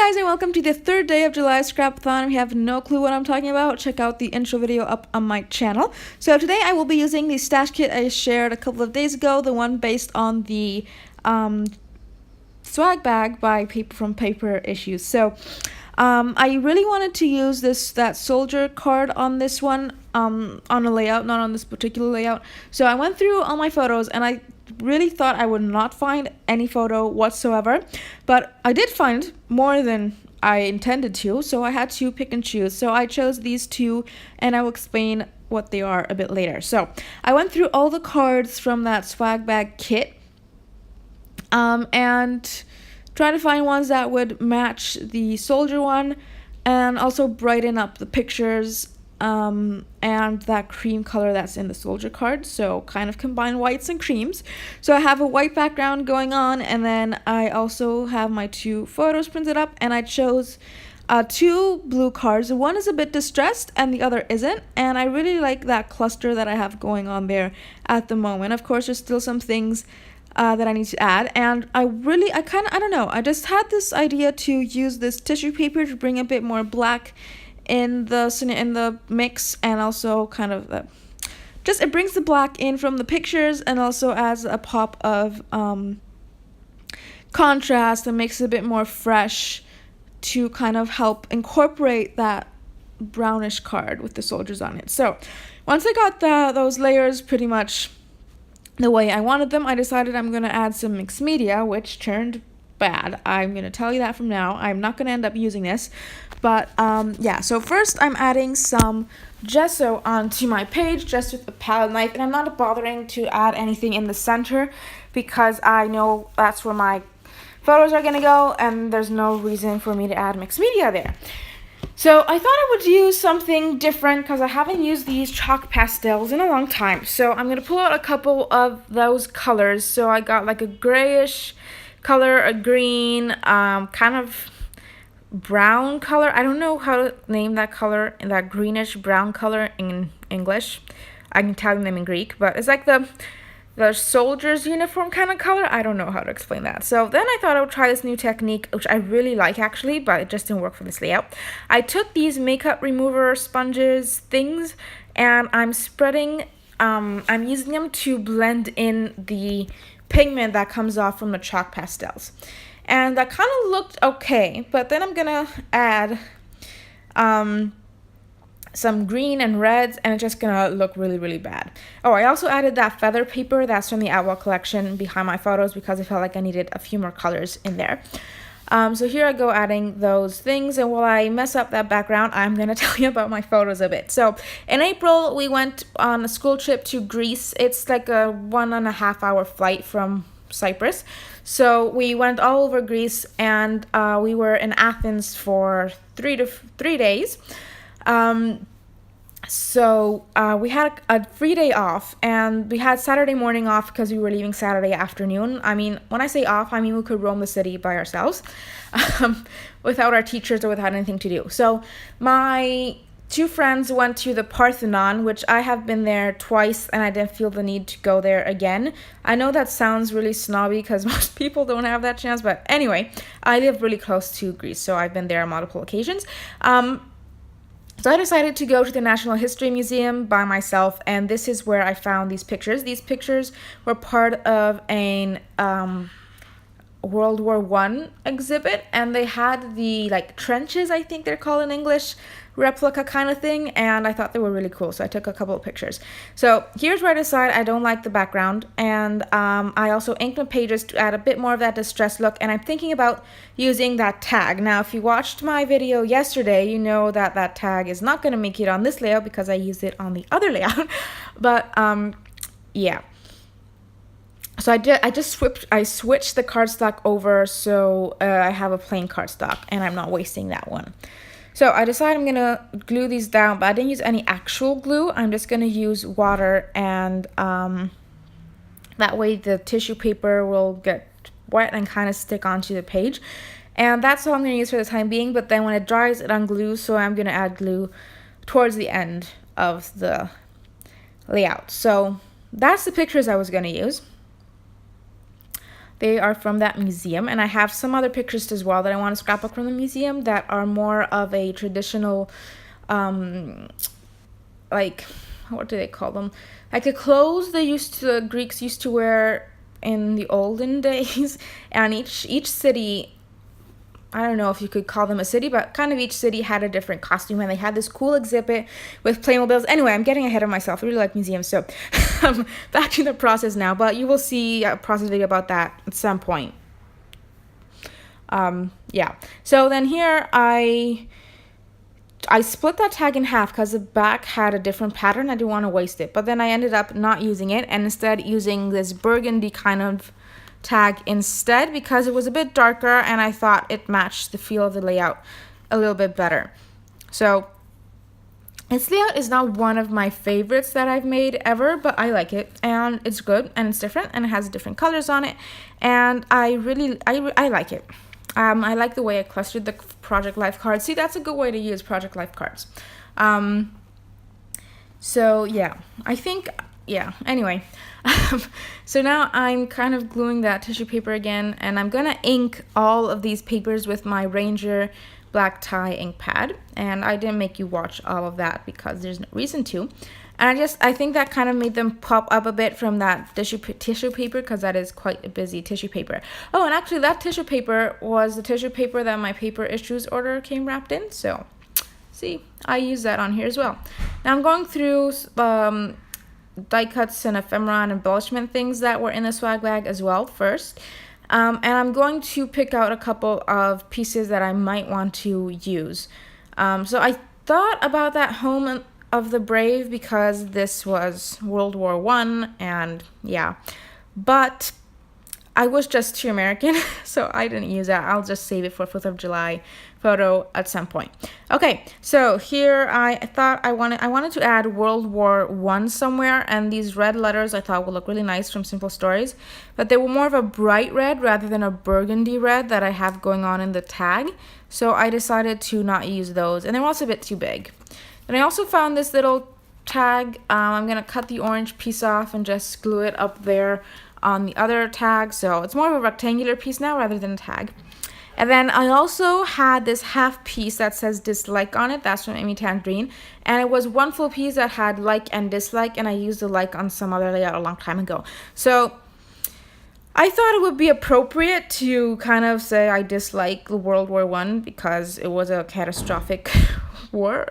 guys, and welcome to the third day of July's Scrapathon. If you have no clue what I'm talking about, check out the intro video up on my channel. So today I will be using the stash kit I shared a couple of days ago, the one based on the swag bag by Paper Issues. So I really wanted to use that soldier card on this one, on a layout, not on this particular layout. So I went through all my photos and I really thought I would not find any photo whatsoever, but I did find more than I intended to, so I had to pick and choose. So I chose these two, and I will explain what they are a bit later. So I went through all the cards from that swag bag kit, and try to find ones that would match the soldier one and also brighten up the pictures and that cream color that's in the soldier card, so kind of combine whites and creams. So I have a white background going on, and then I also have my two photos printed up, and I chose two blue cards. One is a bit distressed and the other isn't, and I really like that cluster that I have going on there at the moment. Of course, there's still some things that I need to add, and I don't know, I just had this idea to use this tissue paper to bring a bit more black in the mix, and also kind of it brings the black in from the pictures and also adds a pop of contrast and makes it a bit more fresh to kind of help incorporate that brownish card with the soldiers on it. So once I got those layers pretty much the way I wanted them, I decided I'm going to add some mixed media, which turned bad. I'm going to tell you that from now. I'm not going to end up using this. But yeah, so first I'm adding some gesso onto my page just with a palette knife, and I'm not bothering to add anything in the center because I know that's where my photos are going to go, and there's no reason for me to add mixed media there. So I thought I would use something different because I haven't used these chalk pastels in a long time. So I'm going to pull out a couple of those colors. So I got like a grayish color, a green, kind of brown color. I don't know how to name that color, that greenish brown color in English. I can tell you them in Greek, but it's like the soldier's uniform kind of color. I don't know how to explain that. So then I thought I would try this new technique, which I really like actually, but it just didn't work for this layout. I took these makeup remover sponges things, and I'm spreading, I'm using them to blend in the pigment that comes off from the chalk pastels. And that kind of looked okay, but then I'm gonna add some green and reds, and it's just gonna look really, really bad. Oh, I also added that feather paper that's from the Outlaw collection behind my photos because I felt like I needed a few more colors in there. So here I go adding those things, and while I mess up that background, I'm gonna tell you about my photos a bit. So in April, we went on a school trip to Greece. It's like a 1.5 hour flight from Cyprus. So we went all over Greece, and we were in Athens for 3 days. So we had a free day off, and we had Saturday morning off because we were leaving Saturday afternoon. I mean, when I say off, I mean we could roam the city by ourselves without our teachers or without anything to do. So my two friends went to the Parthenon, which I have been there twice, and I didn't feel the need to go there again. I know that sounds really snobby because most people don't have that chance, but anyway, I live really close to Greece, so I've been there on multiple occasions. So I decided to go to the National History Museum by myself, and this is where I found these pictures. These pictures were part of an World War I exhibit, and they had the trenches, I think they're called in English, replica kind of thing, and I thought they were really cool, so I took a couple of pictures. So here's where I decide I don't like the background, and I also inked my pages to add a bit more of that distressed look, and I'm thinking about using that tag. Now, if you watched my video yesterday, you know that that tag is not going to make it on this layout because I used it on the other layout, but yeah. So I switched the cardstock over, so I have a plain cardstock, and I'm not wasting that one. So I decided I'm gonna glue these down, but I didn't use any actual glue. I'm just gonna use water, and that way the tissue paper will get wet and kind of stick onto the page. And that's all I'm gonna use for the time being, but then when it dries, it unglues, so I'm gonna add glue towards the end of the layout. So that's the pictures I was gonna use. They are from that museum, and I have some other pictures as well that I want to scrapbook from the museum that are more of a traditional, like, what do they call them? Like the clothes the Greeks used to wear in the olden days, and each city, I don't know if you could call them a city, but kind of each city had a different costume, and they had this cool exhibit with Playmobiles. Anyway, I'm getting ahead of myself. I really like museums, so back to the process now, but you will see a process video about that at some point. Yeah. So then here I split that tag in half because the back had a different pattern. I didn't want to waste it, but then I ended up not using it and instead using this burgundy kind of tag instead because it was a bit darker and I thought it matched the feel of the layout a little bit better. So its layout is not one of my favorites that I've made ever, but I like it and it's good and it's different and it has different colors on it, and I like it. I like the way I clustered the Project Life cards. See, that's a good way to use Project Life cards. So yeah, I think, yeah, anyway. So now I'm kind of gluing that tissue paper again, and I'm gonna ink all of these papers with my Ranger black tie ink pad, and I didn't make you watch all of that because there's no reason to. And I think that kind of made them pop up a bit from that tissue paper because that is quite a busy tissue paper. Oh, and actually that tissue paper was the tissue paper that my paper issues order came wrapped in, so see, I use that on here as well. Now I'm going through die cuts and ephemera and embellishment things that were in the swag bag as well first. And I'm going to pick out a couple of pieces that I might want to use. So I thought about that Home of the Brave because this was World War I, and yeah. But I was just too American, so I didn't use that. I'll just save it for 4th of July photo at some point. Okay, so here I thought I wanted to add World War I somewhere, and these red letters I thought would look really nice from Simple Stories, but they were more of a bright red rather than a burgundy red that I have going on in the tag, so I decided to not use those, and they were also a bit too big. And I also found this little tag. I'm gonna cut the orange piece off and just glue it up there on the other tag, so it's more of a rectangular piece now rather than a tag. And then I also had this half piece that says dislike on it. That's from Amy Tan Green. And it was one full piece that had like and dislike, and I used the like on some other layout a long time ago. So I thought it would be appropriate to kind of say I dislike World War I because it was a catastrophic war.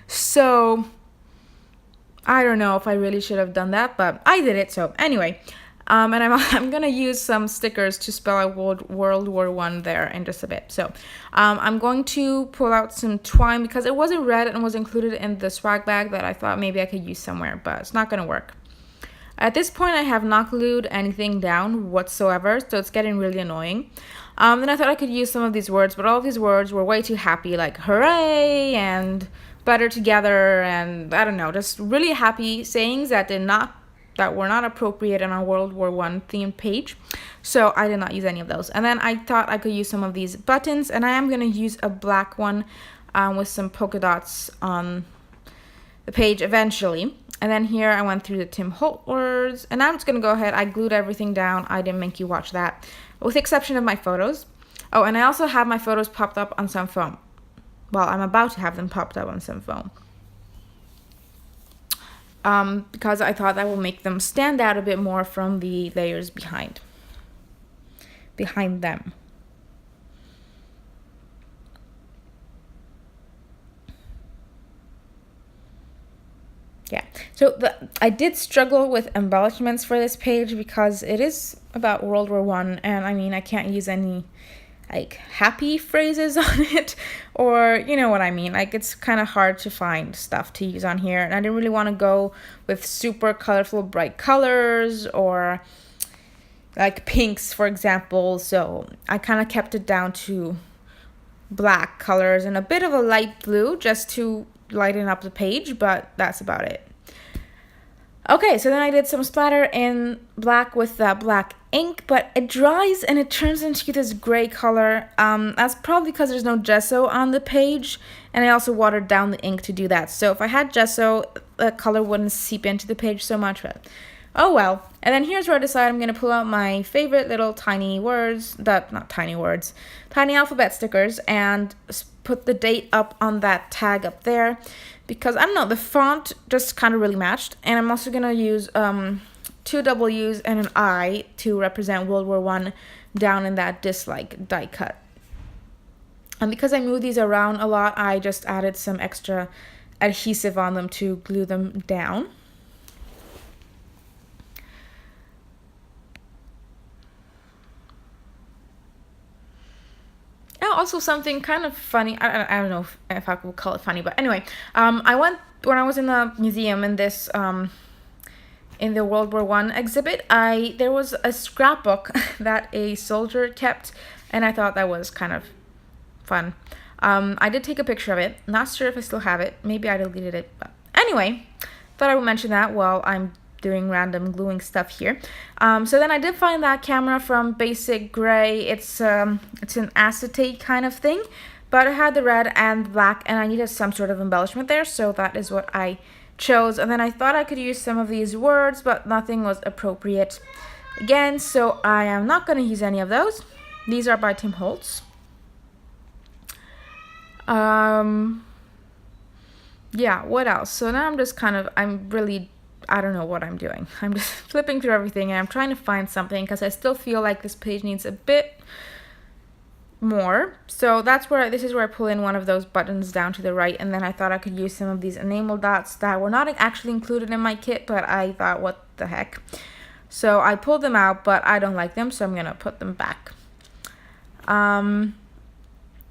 So I don't know if I really should have done that, but I did it. So anyway. And I'm gonna use some stickers to spell out World War I there in just a bit. So I'm going to pull out some twine because it wasn't red and was included in the swag bag that I thought maybe I could use somewhere, but it's not gonna work. At this point, I have not glued anything down whatsoever, so it's getting really annoying. Then I thought I could use some of these words, but all of these words were way too happy, like hooray and better together, and I don't know, just really happy sayings that were not appropriate on our World War I themed page. So I did not use any of those. And then I thought I could use some of these buttons, and I am going to use a black one with some polka dots on the page eventually. And then here I went through the Tim Holt words, and now I'm just going to go ahead. I glued everything down. I didn't make you watch that, with the exception of my photos. Oh, and I also have my photos popped up on some foam. Well, I'm about to have them popped up on some foam. Because I thought that will make them stand out a bit more from the layers behind them. Yeah, so I did struggle with embellishments for this page because it is about World War I, and I mean, I can't use any like happy phrases on it, or you know what I mean, like it's kind of hard to find stuff to use on here, and I didn't really want to go with super colorful bright colors or like pinks, for example, so I kind of kept it down to black colors and a bit of a light blue just to lighten up the page, but that's about it. Okay, so then I did some splatter in black with that black ink, but it dries and it turns into this gray color. That's probably because there's no gesso on the page, and I also watered down the ink to do that. So if I had gesso, the color wouldn't seep into the page so much. But Oh well. And then here's where I decide I'm going to pull out my favorite little tiny words, not tiny words, tiny alphabet stickers, and put the date up on that tag up there, because I don't know, the font just kind of really matched. And I'm also going to use two W's and an I to represent World War I down in that dislike die cut. And because I moved these around a lot, I just added some extra adhesive on them to glue them down. Also, something kind of funny, I don't know if I would call it funny, but anyway, when I was in the museum in this in the World War I exhibit, there was a scrapbook that a soldier kept, and I thought that was kind of fun. I did take a picture of it. Not sure if I still have it. Maybe I deleted it. But anyway, thought I would mention that while I'm doing random gluing stuff here. So then I did find that camera from Basic Gray. It's an acetate kind of thing, but it had the red and black, and I needed some sort of embellishment there, so that is what I chose. And then I thought I could use some of these words, but nothing was appropriate again, so I am not going to use any of those. These are by Tim Holtz. Yeah, what else? So now I'm just I don't know what I'm doing. I'm just flipping through everything, and I'm trying to find something because I still feel like this page needs a bit more. So this is where I pull in one of those buttons down to the right, and then I thought I could use some of these enamel dots that were not actually included in my kit, but I thought, what the heck. So I pulled them out, but I don't like them, so I'm gonna put them back.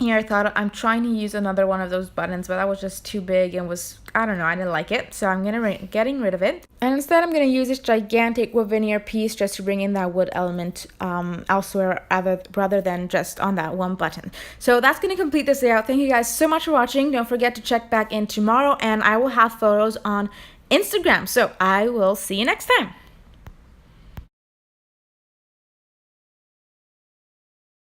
Here I thought I'm trying to use another one of those buttons, but that was just too big and I don't know, I didn't like it, so I'm getting rid of it. And instead I'm gonna use this gigantic wood veneer piece just to bring in that wood element elsewhere rather than just on that one button. So that's gonna complete this layout. Thank you guys so much for watching. Don't forget to check back in tomorrow, and I will have photos on Instagram. So I will see you next time.